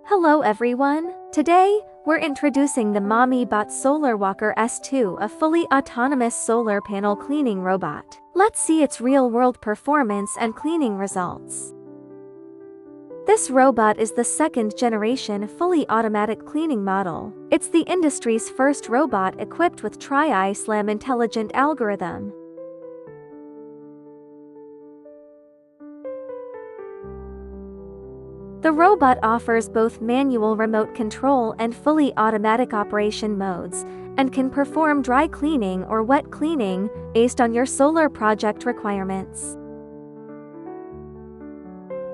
Hello everyone! Today, we're introducing the Mamibot SolarWalker S2, a fully autonomous solar panel cleaning robot. Let's see its real-world performance and cleaning results. This robot is the second-generation fully automatic cleaning model. It's the industry's first robot equipped with Tri-Slam intelligent algorithm. The robot offers both manual remote control and fully automatic operation modes, and can perform dry cleaning or wet cleaning, based on your solar project requirements.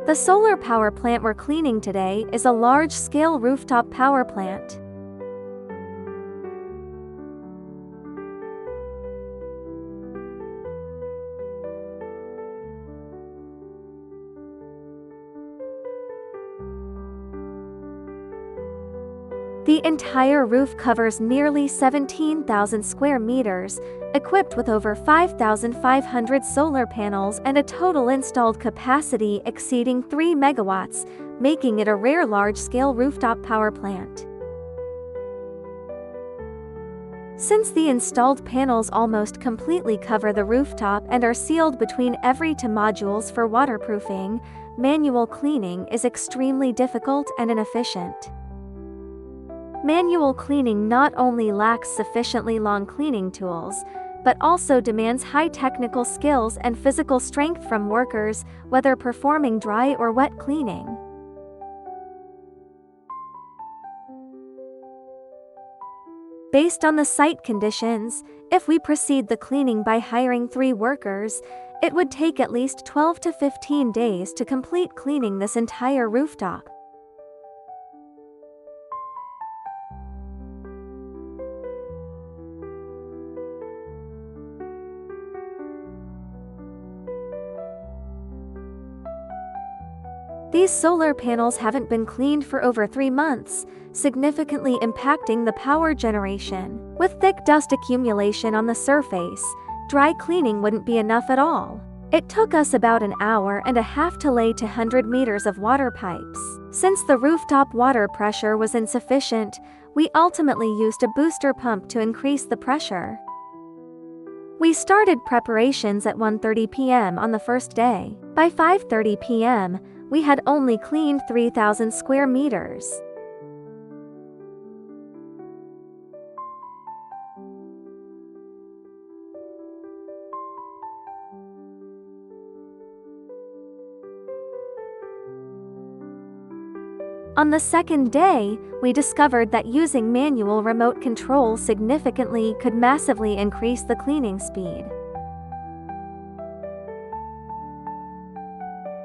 The solar power plant we're cleaning today is a large-scale rooftop power plant. The entire roof covers nearly 17,000 square meters, equipped with over 5,500 solar panels and a total installed capacity exceeding 3 megawatts, making it a rare large-scale rooftop power plant. Since the installed panels almost completely cover the rooftop and are sealed between every two modules for waterproofing, manual cleaning is extremely difficult and inefficient. Manual cleaning not only lacks sufficiently long cleaning tools, but also demands high technical skills and physical strength from workers, whether performing dry or wet cleaning. Based on the site conditions, if we proceed the cleaning by hiring 3 workers, it would take at least 12 to 15 days to complete cleaning this entire rooftop. These solar panels haven't been cleaned for over 3 months, significantly impacting the power generation. With thick dust accumulation on the surface, dry cleaning wouldn't be enough at all. It took us about an hour and a half to lay 200 meters of water pipes. Since the rooftop water pressure was insufficient, we ultimately used a booster pump to increase the pressure. We started preparations at 1:30 p.m. on the first day. By 5:30 p.m., we had only cleaned 3,000 square meters. On the second day, we discovered that using manual remote control significantly could massively increase the cleaning speed.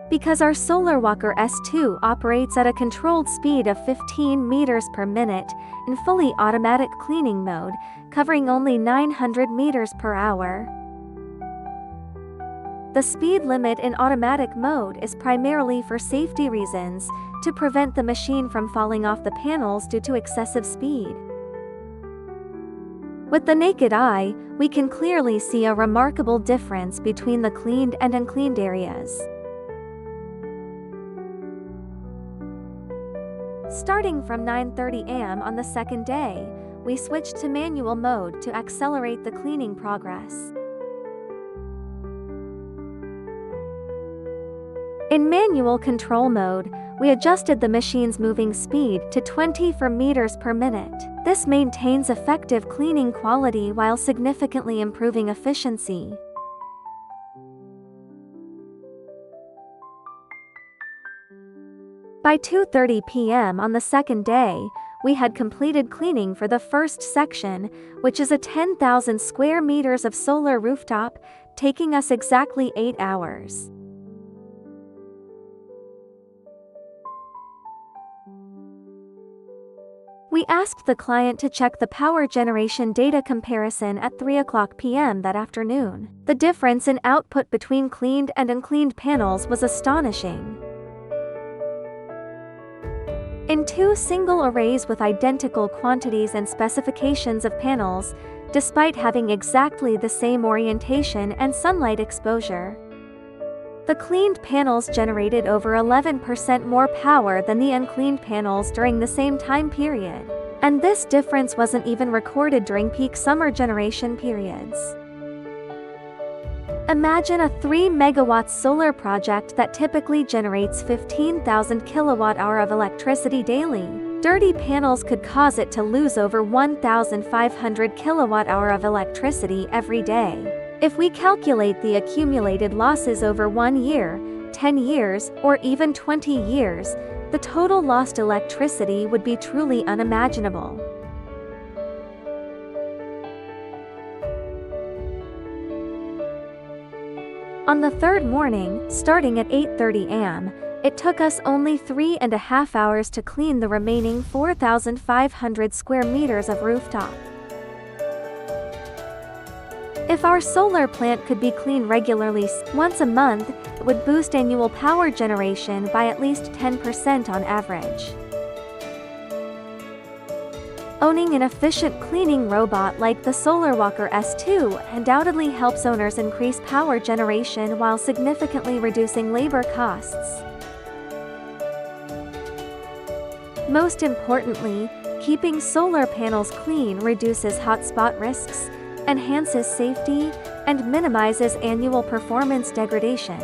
Because our SolarWalker S2 operates at a controlled speed of 15 meters per minute in fully automatic cleaning mode, covering only 900 meters per hour. The speed limit in automatic mode is primarily for safety reasons, to prevent the machine from falling off the panels due to excessive speed. With the naked eye, we can clearly see a remarkable difference between the cleaned and uncleaned areas. Starting from 9:30 a.m. on the second day, we switched to manual mode to accelerate the cleaning progress. In manual control mode, we adjusted the machine's moving speed to 24 meters per minute. This maintains effective cleaning quality while significantly improving efficiency. By 2:30 p.m. on the second day, we had completed cleaning for the first section, which is a 10,000 square meters of solar rooftop, taking us exactly 8 hours. We asked the client to check the power generation data comparison at 3:00 p.m. that afternoon. The difference in output between cleaned and uncleaned panels was astonishing. In 2 single arrays with identical quantities and specifications of panels, despite having exactly the same orientation and sunlight exposure, The cleaned panels generated over 11% more power than the uncleaned panels during the same time period. And this difference wasn't even recorded during peak summer generation periods. Imagine a 3 megawatt solar project that typically generates 15,000 kilowatt-hour of electricity daily. Dirty panels could cause it to lose over 1,500 kilowatt-hour of electricity every day. If we calculate the accumulated losses over 1 year, 10 years, or even 20 years, the total lost electricity would be truly unimaginable. On the third morning, starting at 8:30 am, it took us only 3.5 hours to clean the remaining 4,500 square meters of rooftop. If our solar plant could be cleaned regularly once a month, it would boost annual power generation by at least 10% on average. Owning an efficient cleaning robot like the SolarWalker S2 undoubtedly helps owners increase power generation while significantly reducing labor costs. Most importantly, keeping solar panels clean reduces hotspot risks, enhances safety, and minimizes annual performance degradation.